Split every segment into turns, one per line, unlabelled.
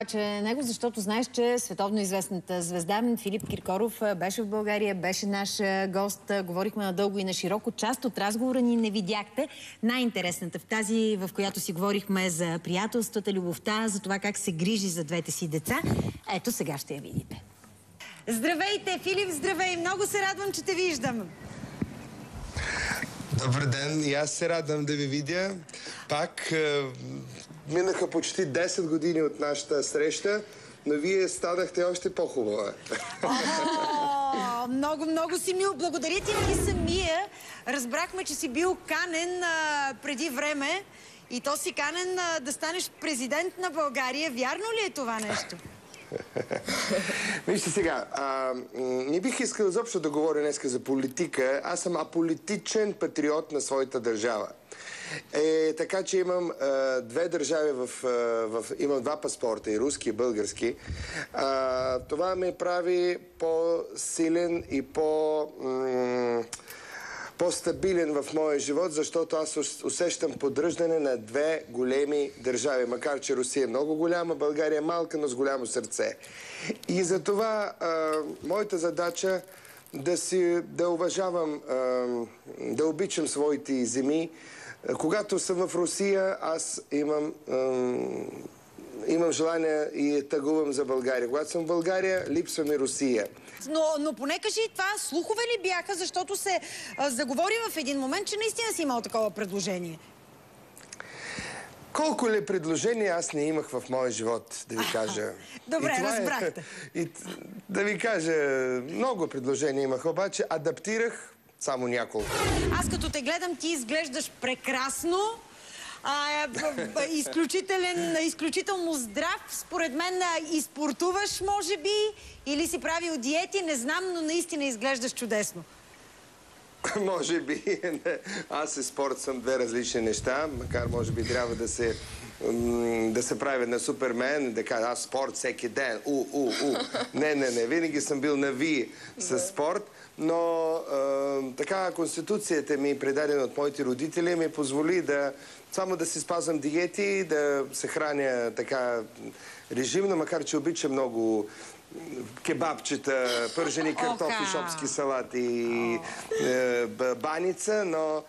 Че него, защото знаеш, че световно известната звезда Филип Киркоров беше в България, беше наш гост. Говорихме надълго и на широко. Част от разговора ни не видяхте. Най-интересната в тази, в която си говорихме за приятелствата, любовта, за това как се грижи за двете си деца. Ето, сега ще я видите. Здравейте, Филип, здравей! Много се радвам, че те виждам.
Добър ден, и аз се радвам да ви видя. Пак минаха почти 10 години от нашата среща, но вие станахте още по-хубава.
Много си мил. Благодаря ти, нали самия. Разбрахме, че си бил канен преди време и то си канен да станеш президент на България. Вярно ли е това нещо?
Вижте сега, не бих искал изобщо да говоря днеска за политика. Аз съм аполитичен патриот на своята държава. Така че имам две държави, имам два паспорта, и руски, и български. Това ме прави по-силен и по-стабилен в моя живот, защото аз усещам поддръждане на две големи държави. Макар че Русия е много голяма, България е малка, но с голямо сърце. И затова моята задача да уважавам, да обичам своите земи. Когато съм в Русия, аз имам желание и тъгувам за България. Когато съм в България, липсва ми Русия.
Но поне кажи, това слухове ли бяха, защото се заговори в един момент, че наистина си имал такова предложение?
Колко ли предложения аз не имах в моя живот, да ви кажа.
Добре, разбрахте.
Да ви кажа, много предложения имах, обаче адаптирах само няколко.
Аз като те гледам, ти изглеждаш прекрасно. Изключително здрав. Според мен и спортуваш, може би, или си правил диети, не знам, но наистина изглеждаш чудесно.
Може би. Аз и спорт съм две различни неща, макар може би трябва да се прави на Супермен, да кажа аз спорт всеки ден. Не. Винаги съм бил на ви с спорт, но така Конституцията ми, предадена от моите родители, ми позволи само да си спазвам диети, да се храня така режимно, макар че обичам много кебабчета, пържени картофи, шопски салати, баница, но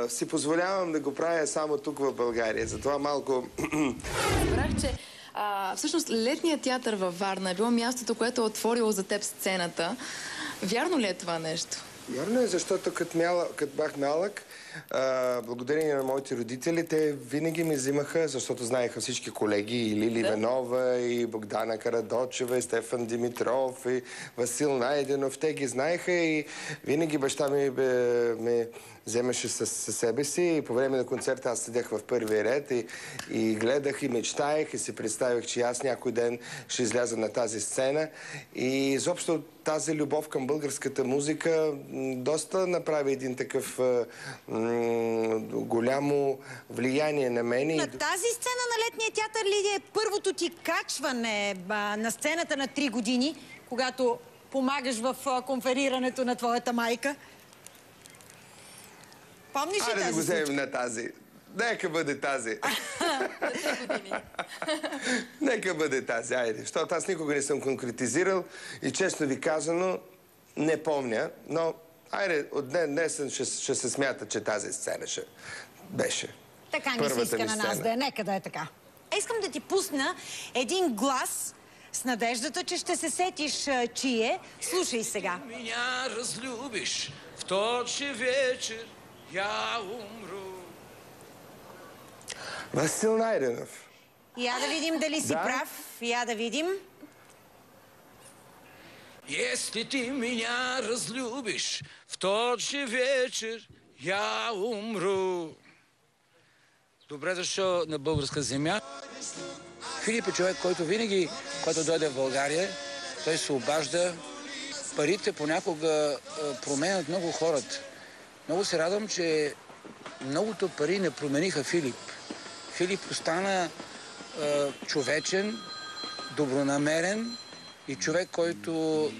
си позволявам да го правя само тук в България. Затова малко...
Разбрах, че всъщност летният театър във Варна е било мястото, което е отворило за теб сцената. Вярно ли е това нещо?
Вярно е, защото като бях малък, благодарение на моите родители, те винаги ме взимаха, защото знаеха всички колеги, и Лили Иванова, и Богдана Карадочева, и Стефан Димитров, и Васил Найденов. Те ги знаеха и винаги баща ми ме вземаше със себе си. И по време на концерта аз седях в първия ред и гледах, и мечтаех, и си представях, че аз някой ден ще изляза на тази сцена. И изобщо тази любов към българската музика доста направи един такъв голямо влияние на мен.
На тази сцена на летния театър ли е първото ти качване на сцената на 3 години, когато помагаш в конферирането на твоята майка? Помниш ли тази случка?
Да го вземем на тази. Нека бъде тази. Нека бъде тази, айде. Защото аз никога не съм конкретизирал и честно ви казано не помня, но айде, от днес ще се смята, че тази сцена беше.
Така не се иска на нас да е. Нека да е така. Искам да ти пусна един глас с надеждата, че ще се сетиш чие. Слушай сега.
Меня разлюбиш в тот же вечер, я умру.
Васил Найденов.
Я да видим дали си прав. Я да видим.
Если ты меня разлюбишь в тот же вечер, я умру. Добре дошъл на българска земя. Филип е човек, който винаги, когато дойде в България, той се обажда. Парите понякога променят много хората. Много се радвам, че многото пари не промениха Филип. Филип остана човечен, добронамерен и човек, който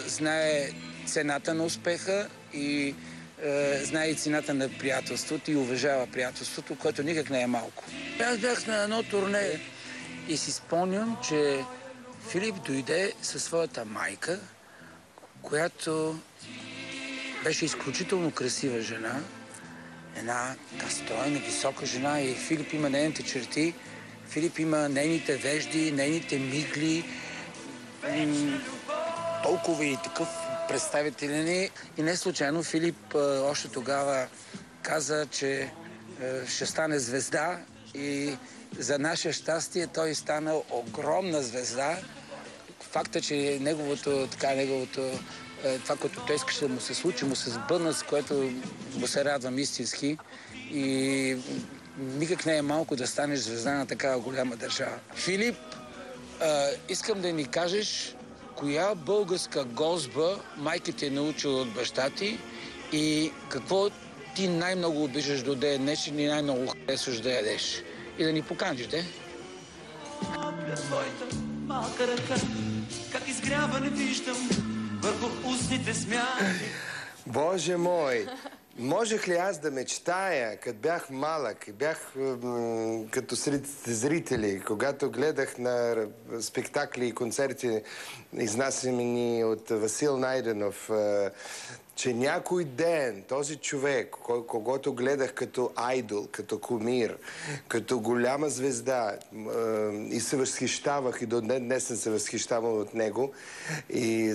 знае цената на успеха и знае и цената на приятелството и уважава приятелството, което никак не е малко. Аз бях на едно турне И си спомням, че Филип дойде със своята майка, която беше изключително красива жена. Една стройна, висока жена и Филип има нейните черти. Филип има нейните вежди, нейните мигли. Толкова и такъв представителен. И не случайно Филип още тогава каза, че ще стане звезда и за наше щастие той стана огромна звезда. Факта, че това, което той искаше да му се случи, му се сбъдна, с което му се радвам истински. И никак не е малко да станеш звезда на такава голяма държава. Филип, искам да ни кажеш коя българска госба майка ти е научила от баща ти и какво ти най-много обичаш до ден днешен и най-много харесваш да ядеш. И да ни поканиш, де?
Твоята малка ръка, как изгрява не виждам, върху устните смях.
Боже мой! Можех ли аз да мечтая, като бях малък, бях като сред зрители, когато гледах на спектакли и концерти, изнасяни от Васил Найденов, че някой ден този човек, когото гледах като айдол, като кумир, като голяма звезда и се възхищавах и до днес се възхищавам от него и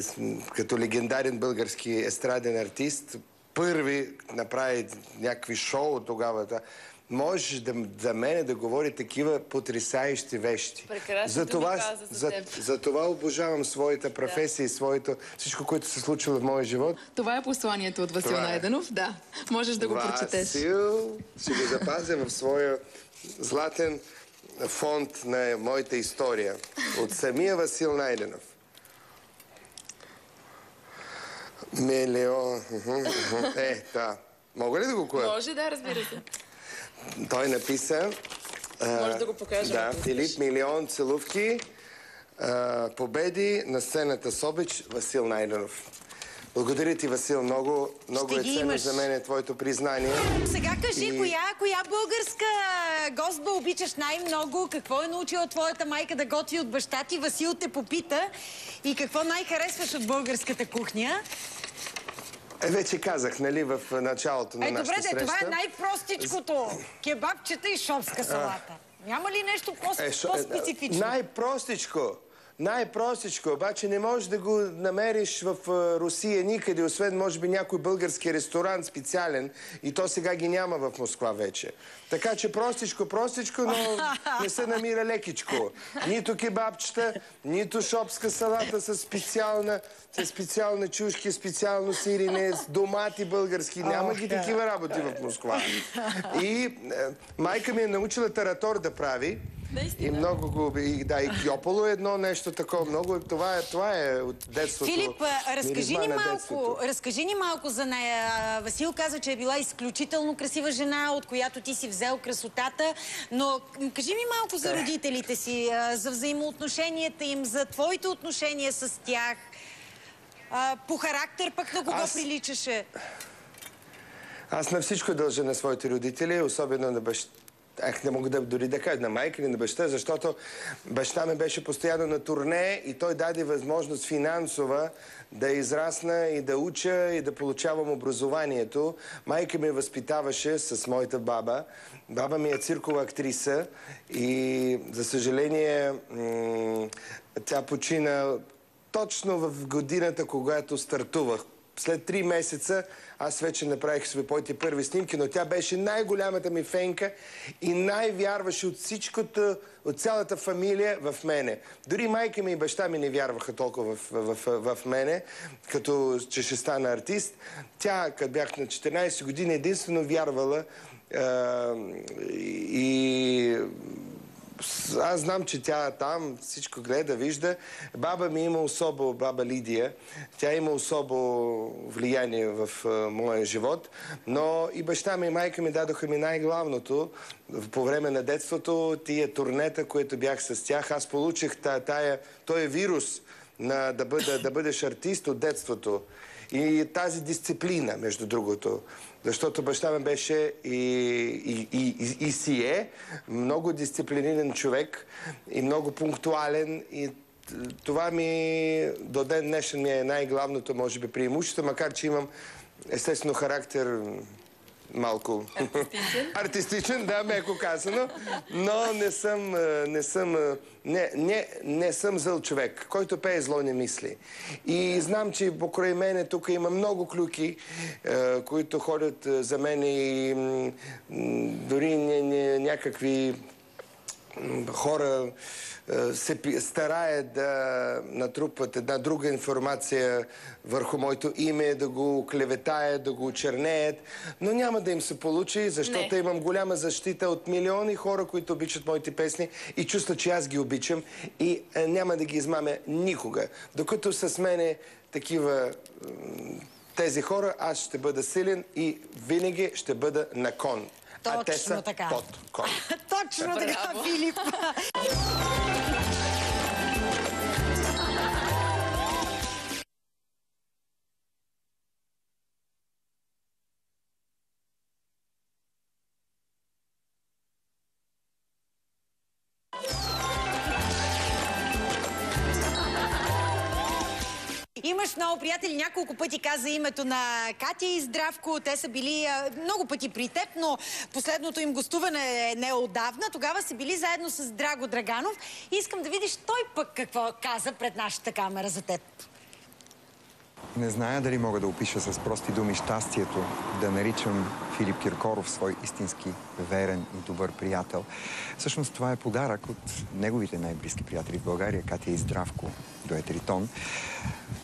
като легендарен български естраден артист, първи направи някакви шоу тогава. Можеш за мене да говори такива потресаещи вещи.
Прекрасно да ми каза за теб.
За това обожавам своята професия и всичко, което се случва в моя живот.
Това е посланието от Васил Найденов. Да, можеш да го прочетеш.
Васил, ще го запазя в своя златен фонд на моята история. От самия Васил Найденов. Милион. Да. Мога ли да го куя?
Може, да, разбира се.
Той написа...
Може да го покажа.
Да, Филип, милион целувки, победи на сцената с обич, Васил Найденов. Благодаря ти, Васил, много е ценно за мен твоето признание.
Сега кажи, коя българска гостба обичаш най-много? Какво е научила твоята майка да готви от баща ти? Васил те попита. И какво най-харесваш от българската кухня?
Вече казах, нали, в началото на нашата среща.
Добре, това е най-простичкото. Кебабчета и шопска салата. Няма ли нещо по-специфично? Най-простичко, обаче не можеш да го намериш в Русия никъде, освен може би някой български ресторант специален и то сега ги няма в Москва вече. Така че простичко, но не се намира лекичко. Нито кебабчета, нито шопска салата с специална чушки, специално сирене, с домати български. Няма ги такива работи в Москва. И майка ми е научила таратор да прави. И много го... Да, и кьополо е едно нещо такова. Много... Това е от детството. Филип, разкажи ни малко за нея. Васил каза, че е била изключително красива жена, от която ти си взел красотата. Но кажи ми малко за родителите си, за взаимоотношенията им, за твоите отношения с тях. По характер пък на кого приличаше?
Аз на всичко дължа на своите родители, особено на баща. Не мога дори да кажа на майка или на баща, защото баща ми беше постоянно на турне и той даде възможност финансова да израсна и да уча и да получавам образованието. Майка ми възпитаваше с моята баба. Баба ми е циркова актриса и, за съжаление, тя почина точно в годината, когато стартувах. След 3 месеца аз вече направих своите първи снимки, но тя беше най-голямата ми фенка и най-вярваше от всичкото, от цялата фамилия в мене. Дори майка ми и баща ми не вярваха толкова в мене, като че ще стана артист. Тя, като бях на 14 години, единствено вярвала и... Аз знам, че тя там всичко гледа, вижда. Баба ми има особо, баба Лидия, тя има особо влияние в моя живот, но и баща ми и майка ми дадоха ми най-главното по време на детството, тия турнета, които бях с тях. Аз получих този вирус да бъдеш артист от детството. И тази дисциплина, между другото. Защото баща ми беше и си е много дисциплиниран човек и много пунктуален. И това ми до ден днешен ми е най-главното, може би, преимущество, макар че имам естествено характер малко артистичен, да, меко казано, но не съм зъл човек, който пее зло не мисли. И знам, че покрай мене тук има много клюки, които ходят за мен и дори някакви хора се стараят да натрупват една друга информация върху моето име, да го клеветаят, да го очернеят, но няма да им се получи, защото имам голяма защита от милиони хора, които обичат моите песни и чувстват, че аз ги обичам и няма да ги измамя никога. Докато с мене такива тези хора, аз ще бъда силен и винаги ще бъда на кон. А те са под кон.
Точно така, Филип. Имаш много приятели, няколко пъти каза името на Катя и Здравко. Те са били много пъти при теб, но последното им гостуване не е отдавна. Тогава са били заедно с Драго Драганов. И искам да видиш той пък какво каза пред нашата камера за теб.
Не зная дали мога да опиша с прости думи щастието да наричам Филип Киркоров свой истински верен и добър приятел. Всъщност това е подарък от неговите най-близки приятели в България, Катя и Здравко, дует Ритон.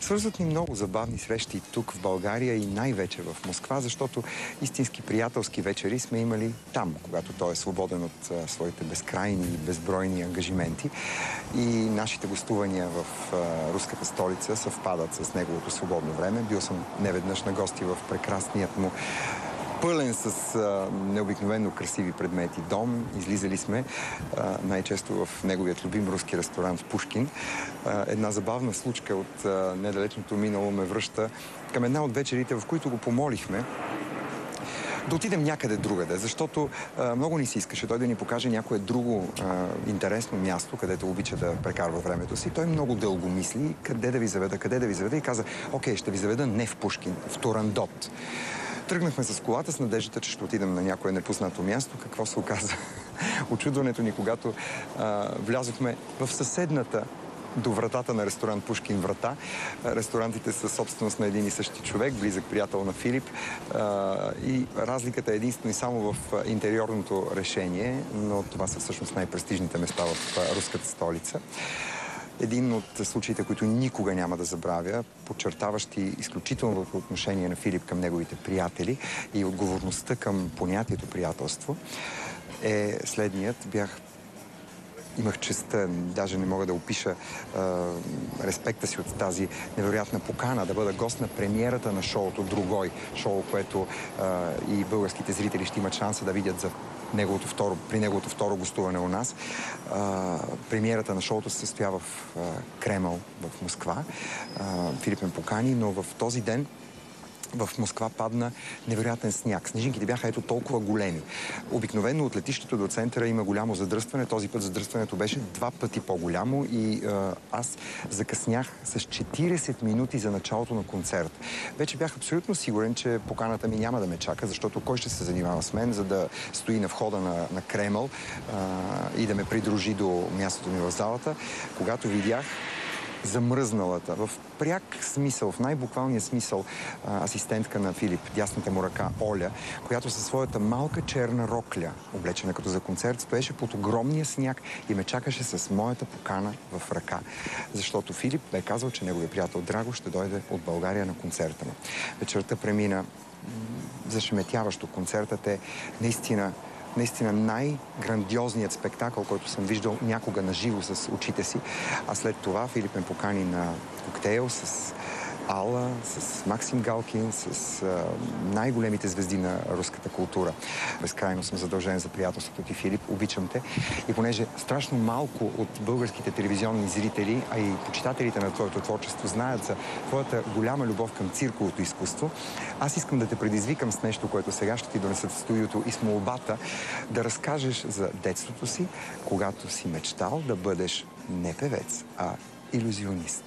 Свързват ни много забавни срещи тук в България и най-вече в Москва, защото истински приятелски вечери сме имали там, когато той е свободен от своите безкрайни и безбройни ангажименти. И нашите гостувания в руската столица съвпадат с неговото свободно време. Бил съм неведнъж на гости в прекрасният му пълен с необикновено красиви предмети дом. Излизали сме най-често в неговият любим руски ресторант Пушкин. Една забавна случка от недалечното минало ме връща към една от вечерите, в които го помолихме да отидем някъде другаде, защото много ни се искаше той да ни покаже някое друго интересно място, където обича да прекарва времето си. Той много дълго мисли къде да ви заведа и каза: окей, ще ви заведа не в Пушкин, в Турандот. Тръгнахме с колата с надеждата, че ще отидем на някое непознато място. Какво се оказа? Очудването ни, когато влязохме в съседната до вратата на ресторант Пушкин врата. Ресторантите са собственост на един и същи човек, близък приятел на Филип. И разликата е единствено и само в интериорното решение, но това са всъщност най-престижните места в руската столица. Един от случаите, които никога няма да забравя, подчертаващи изключителното отношение на Филип към неговите приятели и отговорността към понятието приятелство, е следният. Имах честта, даже не мога да опиша респекта си от тази невероятна покана да бъда гост на премиерата на шоуто Другой. Шоу, което и българските зрители ще имат шанса да видят при неговото второ гостуване у нас. Премиерата на шоуто се състоя в Кремъл в Москва. Филип ме покани, но в този ден в Москва падна невероятен сняг. Снежинките бяха ето толкова големи. Обикновено от летището до центъра има голямо задръстване. Този път задръстването беше 2 пъти по-голямо и аз закъснях с 40 минути за началото на концерт. Вече бях абсолютно сигурен, че поканата ми няма да ме чака, защото кой ще се занимава с мен, за да стои на входа на Кремъл и да ме придружи до мястото ми в залата. Когато видях замръзналата, в пряк смисъл, в най-буквалния смисъл, асистентка на Филип, дясната му ръка Оля, която със своята малка черна рокля, облечена като за концерт, стоеше под огромния сняг и ме чакаше с моята покана в ръка. Защото Филип бе казал, че неговият приятел Драго ще дойде от България на концерта му. Вечерта премина зашеметяващо. Концертът е наистина най-грандиозният спектакъл, който съм виждал някога наживо с очите си. А след това Филип ме покани на коктейл с Алла, с Максим Галкин, с най-големите звезди на руската култура. Безкрайно съм задължен за приятелството ти, Филип. Обичам те. И понеже страшно малко от българските телевизионни зрители, а и почитателите на твоето творчество знаят за твоята голяма любов към цирковото изкуство, аз искам да те предизвикам с нещо, което сега ще ти донесат в студиото и с молбата да разкажеш за детството си, когато си мечтал да бъдеш не певец, а илюзионист.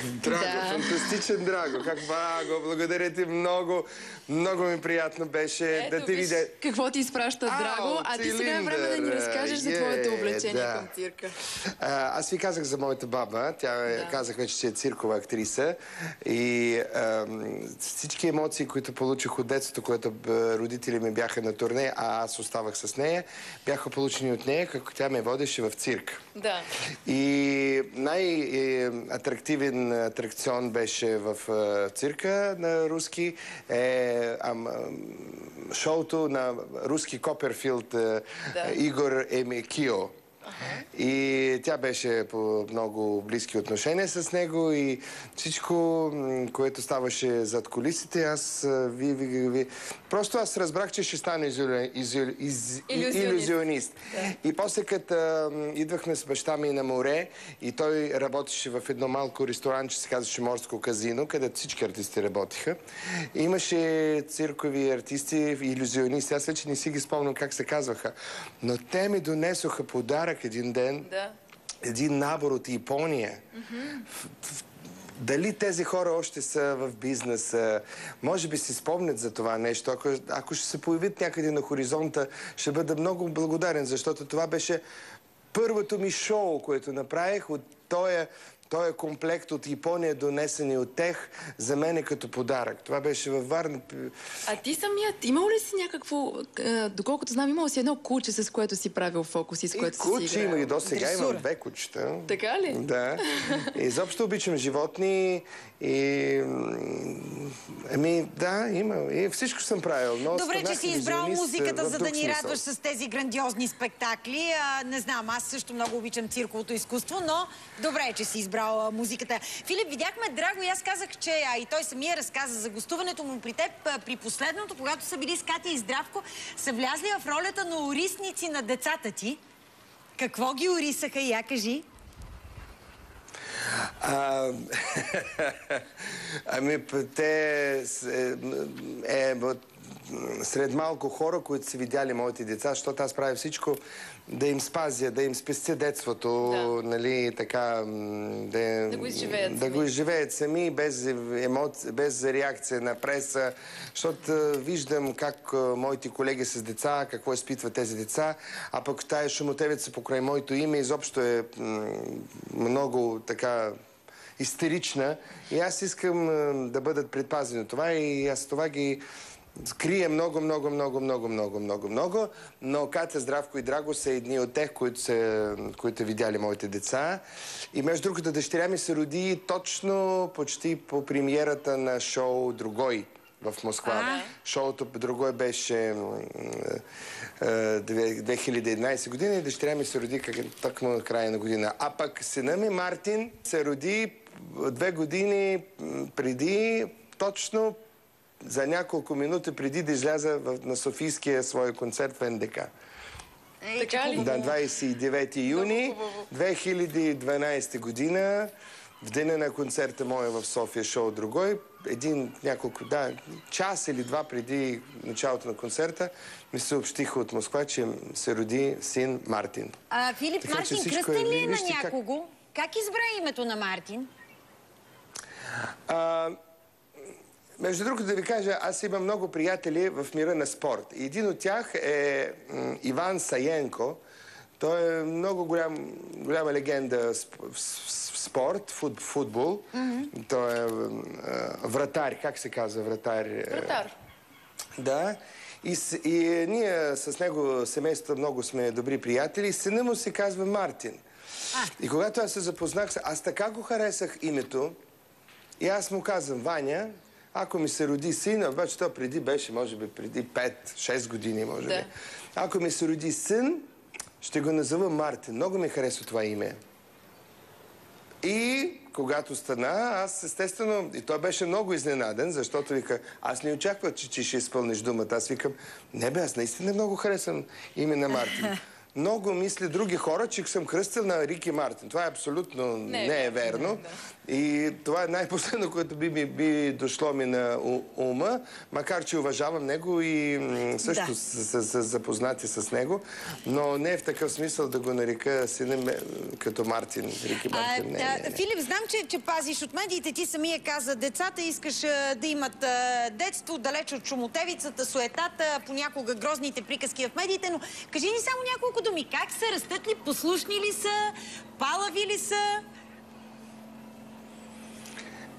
Драго, фантастичен Драго. Как Драго, благодаря ти много. Много ми приятно беше да те видя.
Какво ти изпраща Драго, а ти сега е време да ни разкажеш за твоето увлечение към цирка.
Аз ви казах за моята баба. Тя казах вече, че е циркова актриса. И всички емоции, които получих от детството, което родители ми бяха на турне, а аз оставах с нея, бяха получени от нея, като тя ме водеше в цирк.
Да.
И най-атрактивен атракцион беше в цирка на руски шоуто на руски Коперфилд Игор Емекио. И тя беше по много близки отношения с него и всичко, което ставаше зад кулисите, аз просто аз разбрах, че ще стане илюзионист. И после като идвахме с баща ми на море и той работеше в едно малко ресторанче, се казваше Морско казино, където всички артисти работиха. Имаше циркови артисти, илюзионисти. Аз вече не си ги спомням как се казваха. Но те ми донесоха подарък един ден, един набор от Япония. Дали тези хора още са в бизнеса, може би си спомнят за това нещо. Ако ще се появят някъде на хоризонта, ще бъда много благодарен, защото това беше първото ми шоу, което направих от този комплект от Япония, донесени от тех, за мен е като подарък. Това беше във Варна.
А ти самият, имал ли си някакво, доколкото знам, имал си едно куче, с което си правил фокуси, с което си играл?
Куче има и до сега, имам 2 кучета.
Така ли?
Да. Изобщо обичам животни и... да, има. И всичко съм правил.
Добре, че си избрал музиката, за да ни радваш с тези грандиозни спектакли. Не знам, аз също много обичам цирковото изкуство, но добре, че си избрал музиката. Филип, видяхме Драго и аз казах, че и той самия разказа за гостуването му при теб при последното, когато са били с Катя и Здравко, са влязли в ролята на орисници на децата ти. Какво ги орисаха, я кажи?
Те сред малко хора, които са видяли моите деца, защото аз правя всичко да им спазя, да им спестя детството, нали, така, да го изживеят сами, без реакция на преса, защото виждам как моите колеги с деца, какво изпитват тези деца, а пък тая шумотевица покрай моето име изобщо е много така истерична и аз искам да бъдат предпазени от това и аз това ги крие много, но Катя, Здравко и Драго са едни от тех, които видяли моите деца. И между другото, дъщеря ми се роди точно почти по премиерата на шоу "Другой" в Москва. Шоуто "Другой" беше 2011 година и дъщеря ми се роди тъкмо на края на година. А пък сина ми Мартин се роди 2 години преди, точно за няколко минути преди да изляза на Софийския свой концерт в НДК.
Така ли?
Да, 29 юни 2012 година, в деня на концерта моя в София, шоу "Другой", час или 2 преди началото на концерта, ми съобщиха от Москва, че се роди син Мартин.
Филип, Мартин кръстен ли е на някого? Как избра името на Мартин?
Между другото да ви кажа, аз имам много приятели в мира на спорт. И един от тях е Иван Саенко. Той е много голяма легенда в спорт, футбол. Той е вратар. Как се казва вратар?
Вратар.
Да. И ние с него семейството много сме добри приятели. Сина му се казва Мартин. И когато аз се запознах, аз така го харесах името. И аз му казвам: Ваня, ако ми се роди син, обаче то беше, може би, преди 5-6 години, може би. Ако ми се роди син, ще го назова Мартин. Много ми харесва това име. И когато стана, аз естествено, и той беше много изненаден, защото вика, аз не очаквах, че ще изпълниш думата. Аз викам, не бе, аз наистина много харесвам име на Мартин. Много мисли други хора, че съм кръстил на Рики Мартин. Това абсолютно не е верно. И това е най-последно, което би дошло ми на ума, макар че уважавам него и също са запознати с него, но не е в такъв смисъл да го нарека сина като Мартин, Рики Мартин.
Филип, знам, че пазиш от медиите. Ти самия каза, децата искаш да имат детство, далеч от шумотевицата, суетата, понякога грозните приказки в медиите, но кажи ни само няколко думи. Как са? Растат ли? Послушни ли са? Палави ли са?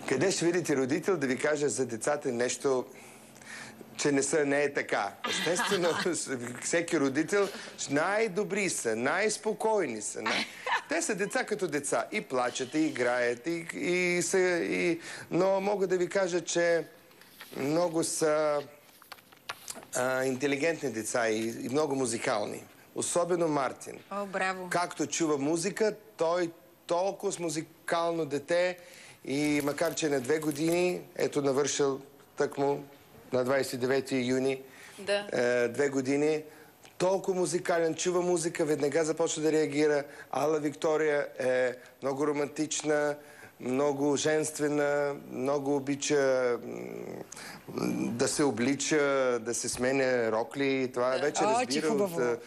Къде ще видите родител да ви каже за децата нещо, че не е така? Естествено, всеки родител най-добри са, най-спокойни са. Те са деца като деца. И плачат, и играят, но мога да ви кажа, че много са интелигентни деца и много музикални. Особено Мартин.
О, браво.
Както чува музика, той толкова с музикално дете и макар, че на 2 години, ето навършил тъкмо на 29 юни, 2 години, толкова музикален, чува музика, веднага започва да реагира. Алла Виктория е много романтична, много женствена, много обича да се облича, да се сменя рокли. Това вече разбира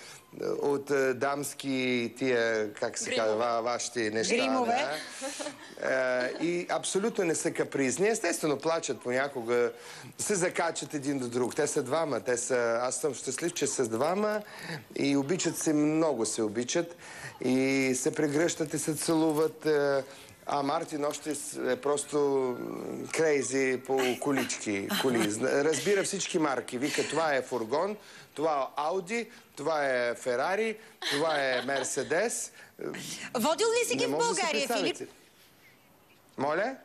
от дамски тия, как се казва, вашите неща.
Гримове.
И абсолютно не са капризни. Естествено, плачат понякога, се закачат един до друг. Те са двама. Аз съм щастлив, че са двама и обичат се, много се обичат. И се прегръщат и се целуват. А Мартин още е просто крейзи по коли. Разбира всички марки. Вика, това е фургон, това е Ауди, това е Ферари, това е Мерседес.
Водил ли си ги в България, Филип?
Моля?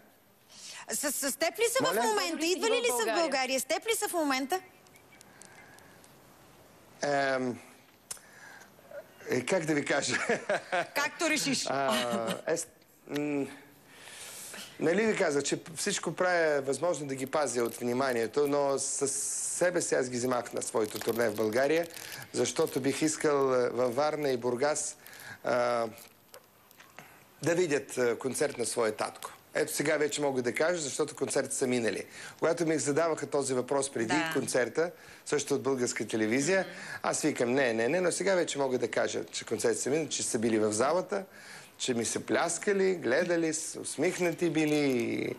С теб ли са в момента? Идвали ли са в България? С теб ли са в момента?
Как да ви кажа?
Както решиш.
Нали ви казах, че всичко правя възможно да ги пазя от вниманието, но с себе си аз ги взимах на своето турне в България, защото бих искал във Варна и Бургас да видят концерт на своя татко. Ето сега вече мога да кажа, защото концерти са минали. Когато ми задаваха този въпрос преди концерта, също от българска телевизия, аз викам не, но сега вече мога да кажа, че концерти са минали, че са били в залата, че ми се пляскали, гледали, усмихнати били.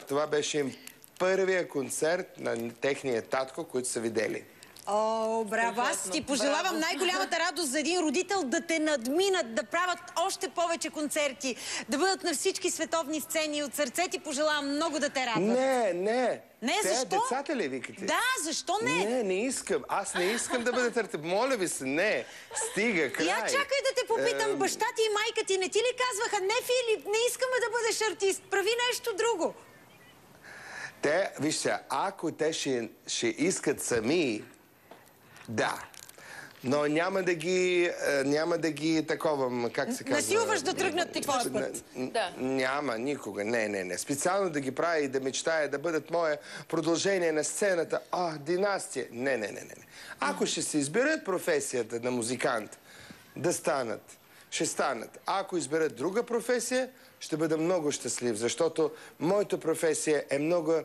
Това беше първия концерт на техния татко, който са видели.
О, браво! Аз ти пожелавам най-голямата радост за един родител да те надминат, да правят още повече концерти, да бъдат на всички световни сцени. От сърце ти пожелавам много да те радват.
Не.
Защо?
Децата ли викате?
Да, защо не?
Не искам. Аз не искам да бъда търтеп. Моля ви се, не. Стига, край.
Я чакай да те попитам, баща ти и майка ти не ти ли казваха, не, Филип, не искаме да бъдеш артист, прави нещо друго?
Виж сега, ако те ще искат сами, да. Но няма да ги таковам, как се казва?
Насилваш да тръгнат по твоя път.
Няма, никога. Не. Специално да ги правя и да мечтая да бъдат мое продължение на сцената. Династия. Не. Ако ще се изберат професията на музикант, да станат, ще станат. Ако изберат друга професия, ще бъда много щастлив, защото моята професия е много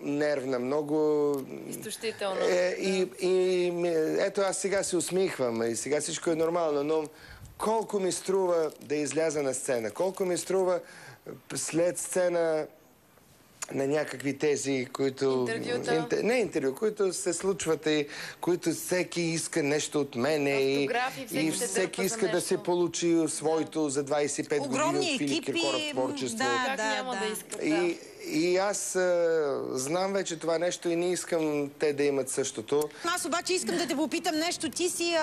нервна, много...
изтощително.
Ето аз сега се усмихвам и сега всичко е нормално, но колко ми струва да изляза на сцена? Колко ми струва след сцена на някакви тези, които... Не интервю, които се случват и които всеки иска нещо от мене и всеки иска да се получи своето за 25 години от Филип Киркоров творчество.
Как няма да искат,
И аз знам вече това нещо и не искам те да имат същото.
Аз обаче искам да те попитам нещо. Ти си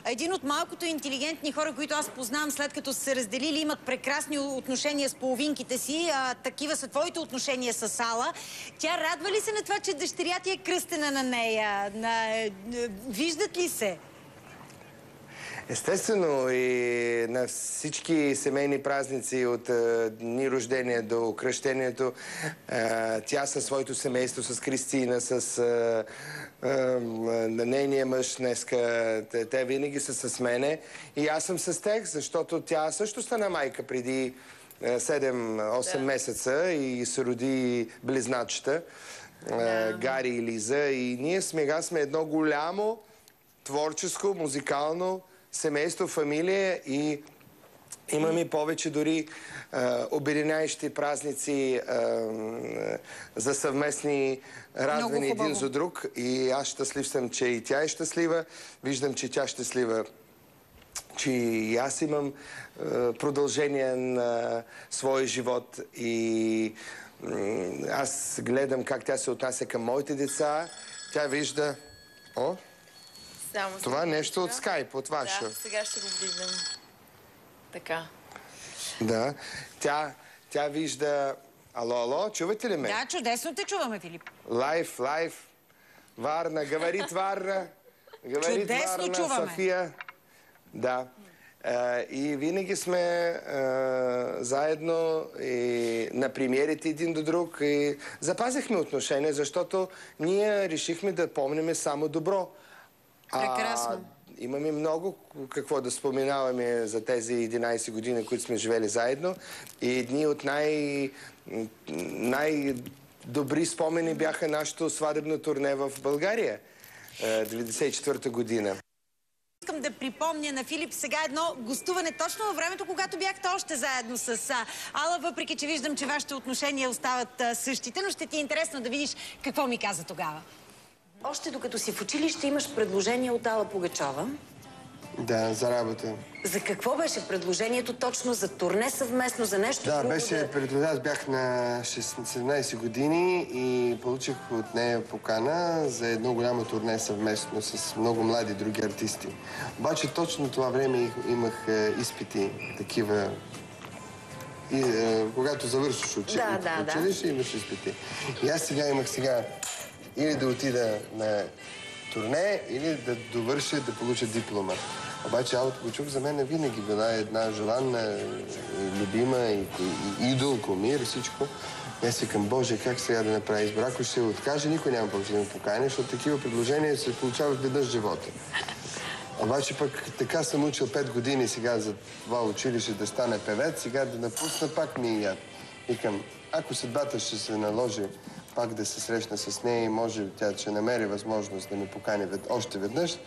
един от малкото интелигентни хора, които аз познавам, след като са се разделили, имат прекрасни отношения с половинките си. Такива са твоите отношения с Ала. Тя радва ли се на това, че дъщеря ти е кръстена на нея? Виждат ли се?
Естествено, и на всички семейни празници от дни рождения до кръщението, тя със своето семейство, с Кристина, с нейния мъж днеска, те винаги са с мене. И аз съм с тях, защото тя също стана майка преди 7-8 месеца и се роди близначета, Гари и Лиза. И ние сме едно голямо творческо, музикално семейство, фамилия и имаме повече дори обединяещи празници за съвместни радвани един за друг. И аз щастлив съм, че и тя е щастлива. Виждам, че тя е щастлива, че и аз имам продължение на своя живот. И аз гледам как тя се отнася към моите деца. Тя вижда... О! Това нещо от скайп, от ваша.
Да, сега ще го вдигнем. Така.
Да. Тя вижда... Ало, чувате ли ме?
Да, чудесно те чуваме, Филип.
Лайф. Варна, говорит Варна. Говорит Варна,
чуваме.
София. Да. И винаги сме заедно и на премиерите един до друг. И запазихме отношения, защото ние решихме да помним само добро.
Прекрасно.
Имаме много какво да споменаваме за тези 11 години, които сме живели заедно. И едни от най-добри спомени бяха нашето сватбено турне в България, 1994 година.
Искам да припомня на Филип сега едно гостуване точно във времето, когато бяхте още заедно с Ала, въпреки че виждам, че вашите отношения остават същите, но ще ти е интересно да видиш какво ми каза тогава. Още докато си в училище имаш предложение от Ала Пугачова.
Да, за работа.
За какво беше предложението точно? За турне съвместно, за нещо друго?
Да, беше преди аз бях на 17 години и получих от нея покана за едно голямо турне съвместно с много млади други артисти. Обаче точно това време имах изпити такива. И, когато завършиш училище, имаш изпити. И аз имах или да отида на турне, или да довърша, да получа диплома. Обаче Ала Пугачова за мен винаги била една желанна, любима и идол, кумир, всичко. И аз си към Боже, как сега да направя избор? Ако ще откаже, никой няма повече да ме покани, защото такива предложения се получават веднъж в живота. Обаче пък така съм учил 5 години сега за това училище да стане певец, сега да напусна, пак ми е яд. Викам, ако съдбата ще се наложи пак да се срещна с нея и може тя ще намери възможност да ме покани още веднъж,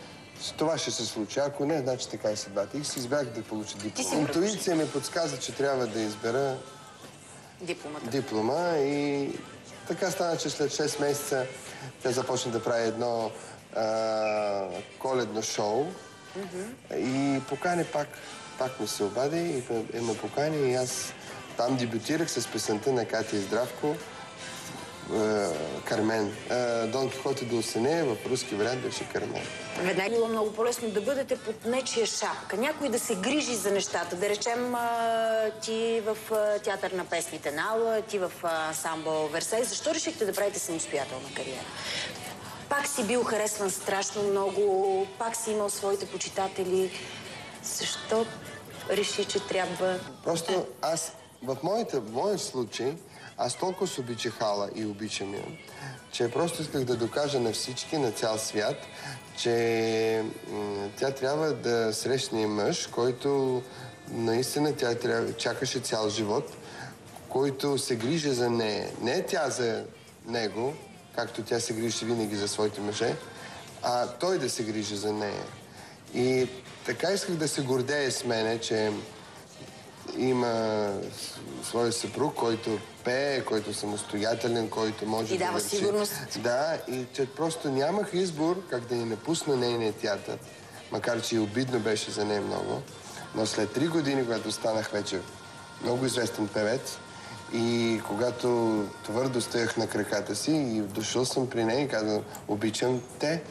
това ще се случи. Ако не, значи така е съдбата. И си избрах да получа диплома. Интуиция ми подсказа, че трябва да избера диплома и така стана, че след 6 месеца тя започна да прави едно коледно шоу и покани пак ми се обади и ме покани и аз там дебютирах с песента на Катя и Здравко, Кармен. Дон Кихот до Осене, в руски вариант беше Кармен.
Веднага било много по-лесно да бъдете под нечия шапка. Някой да се грижи за нещата. Да речем, ти в театър на песните на Ала, ти в ансамбъл Версай. Защо решихте да правите самостоятелна кариера? Пак си бил харесван страшно много, пак си имал своите почитатели. Защо реши, че трябва...
Просто аз, в моя случай, аз толкова се обичах Ала и обичам я, че просто исках да докажа на всички, на цял свят, че тя трябва да срещне мъж, който наистина тя чакаше цял живот, който се грижи за нея. Не тя за него, както тя се грижи винаги за своите мъже, а той да се грижи за нея. И така исках да се гордее с мене, че има свой съпруг, който пее, който е самостоятелен, който може да
дава сигурност.
Да, и че просто нямах избор как да ни напусна нейния театър, макар че и обидно беше за нея много. Но след 3 години, когато станах вече много известен певец и когато твърдо стоях на краката си и дошъл съм при нея и казвам, обичам те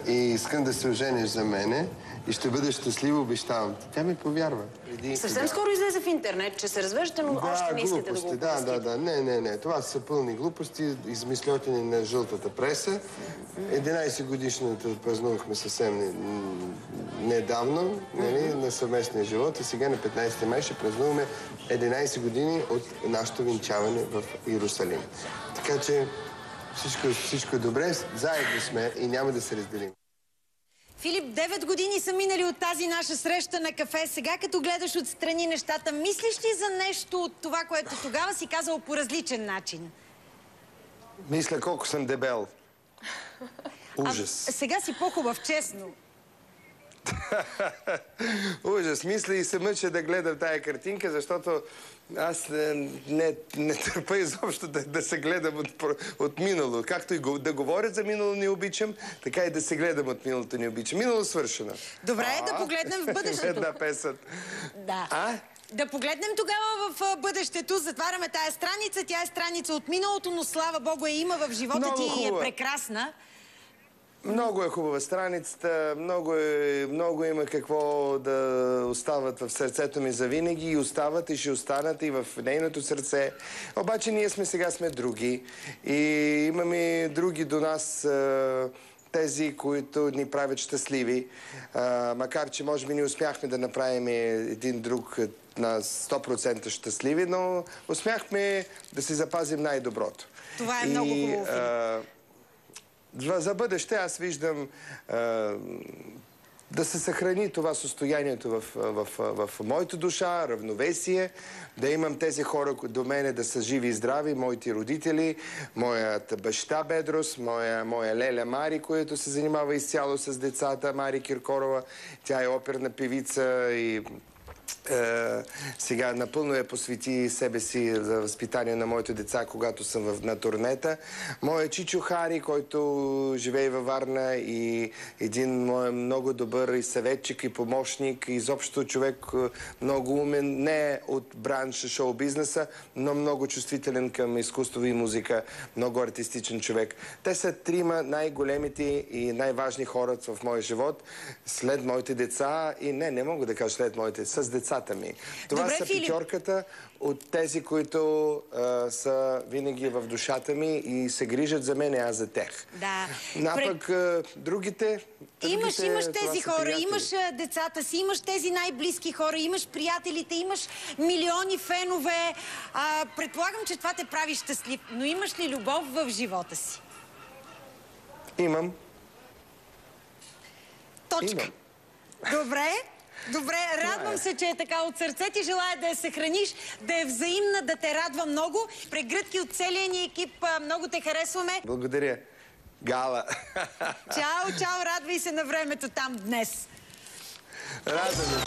и искам да се ожениш за мене. и ще бъда щастлива, обещавам. Тя ми повярва.
Съвсем скоро излезе в интернет, че се развеждате, но още не искате да го оповестите.
Да. Не. Това са пълни глупости, измислятини на жълтата преса. 11 годишната празнувахме съвсем недавно, нали, на съвместния живот и сега на 15 май ще празнуваме 11 години от нашето венчаване в Иерусалим. Така че всичко е добре, заедно сме и няма да се разделим.
Филип, 9 години са минали от тази наша среща на кафе. Сега, като гледаш отстрани нещата, мислиш ли за нещо от това, което тогава си казал по различен начин?
Мисля колко съм дебел. Ужас.
Сега си по-хубав, честно.
Ужас. Мисля и се мъча да гледам тая картинка, защото аз не търпа изобщо да се гледам от минало. Както и да говорят за минало не обичам, така и да се гледам от миналото не обичам. Минало свършено.
Добре, да погледнем в бъдещето.
Една песен.
Да. Да погледнем тогава в бъдещето. Затваряме тая страница. Тя е страница от миналото, но слава Богу я има в живота ти и е прекрасна.
Много е хубава страницата, много има какво да остават в сърцето ми завинаги и остават и ще останат и в нейното сърце. Обаче ние сега сме други и имаме други до нас, тези, които ни правят щастливи. Макар, че може би не успяхме да направим един друг на 100% щастливи, но успяхме да си запазим най-доброто.
Това е много хубаво.
За бъдеще аз виждам да се съхрани това състоянието в моята душа, равновесие, да имам тези хора до мене да са живи и здрави, моите родители, моята баща Бедрос, моя леля Мари, която се занимава изцяло с децата, Мари Киркорова. Тя е оперна певица и сега напълно посвети себе си за възпитание на моите деца, когато съм на турнета. Моя чичо Хари, който живее във Варна и един мой много добър и съветчик и помощник, изобщо човек много умен, не от бранша шоу-бизнеса, но много чувствителен към изкуство и музика, много артистичен човек. Те са трима най-големите и най-важни хора в моя живот, след моите деца и не мога да кажа след моите, с децата ми. Това са печорката от тези, които са винаги в душата ми и се грижат за мен, аз за тях.
Да.
Напък другите...
Имаш тези хора, имаш децата си, имаш тези най-близки хора, имаш приятелите, имаш милиони фенове. Предполагам, че това те прави щастлив. Но имаш ли любов в живота си?
Имам.
Точка. Добре, радвам се, че е така от сърце ти. Желая да я съхраниш, да е взаимна, да те радва много. Прегръдки от целия ни екип, много те харесваме.
Благодаря. Гала.
Чао, радвай се на времето там днес.
Радвам се.